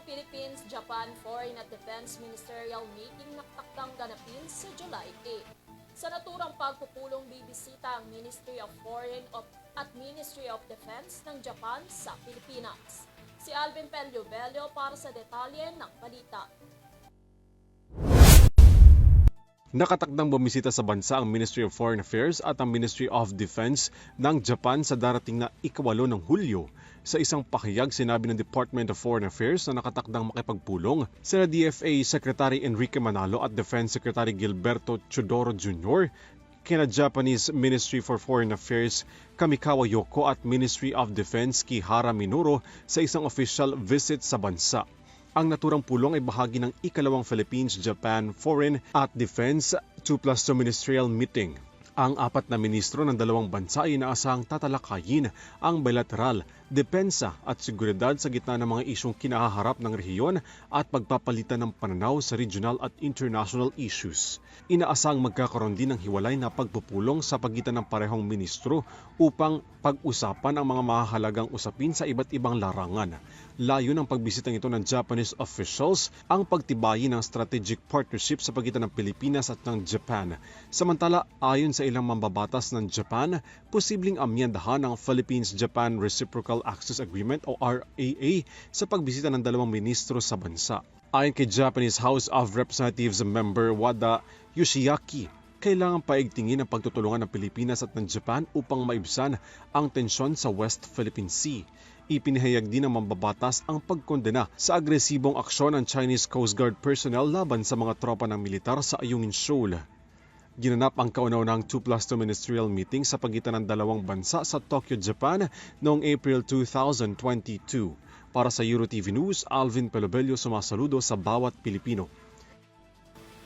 Philippines-Japan Foreign at Defense Ministerial Meeting nakatakdang ganapin sa July 8. Sa naturang pagpupulong bibisita ang Ministry of Foreign at Ministry of Defense ng Japan sa Pilipinas. Si Alvin Pelio-Belio para sa detalye ng balita. Nakatakdang bumisita sa bansa ang Ministry of Foreign Affairs at ang Ministry of Defense ng Japan sa darating na ika-8 ng Hulyo. Sa isang pakihag, sinabi ng Department of Foreign Affairs na nakatakdang makipagpulong sina DFA Secretary Enrique Manalo at Defense Secretary Gilberto Chodoro Jr., kina Japanese Ministry for Foreign Affairs Kamikawa Yoko at Ministry of Defense Kihara Minoru sa isang official visit sa bansa. Ang naturang pulong ay bahagi ng ikalawang Philippines-Japan Foreign at Defense 2+2 Ministerial Meeting. Ang 4 na ministro ng dalawang bansa ay inaasahang tatalakayin ang bilateral, depensa at seguridad sa gitna ng mga isyong kinahaharap ng rehiyon at pagpapalitan ng pananaw sa regional at international issues. Inaasahang magkakaroon din ng hiwalay na pagpupulong sa pagitan ng parehong ministro upang pag-usapan ang mga mahahalagang usapin sa iba't ibang larangan. Layo ng pagbisitang ito ng Japanese officials ang pagtibayin ng strategic partnership sa pagitan ng Pilipinas at ng Japan. Samantala, ayon sa ilang mambabatas ng Japan, posibleng amyendahan ang Philippines-Japan Reciprocal Access Agreement o RAA sa pagbisita ng dalawang ministro sa bansa. Ayon kay Japanese House of Representatives member Wada Yoshiaki, kailangan paigtingin ang pagtutulungan ng Pilipinas at ng Japan upang maibsan ang tensyon sa West Philippine Sea. Ipinahayag din ng mambabatas ang pagkondena sa agresibong aksyon ng Chinese Coast Guard personnel laban sa mga tropa ng militar sa Ayungin Shoal. Ginanap ang kauna-unahang 2+2 ministerial meeting sa pagitan ng dalawang bansa sa Tokyo, Japan noong April 2022. Para sa EuroTV News, Alvin Pelobelio sumasaludo sa bawat Pilipino.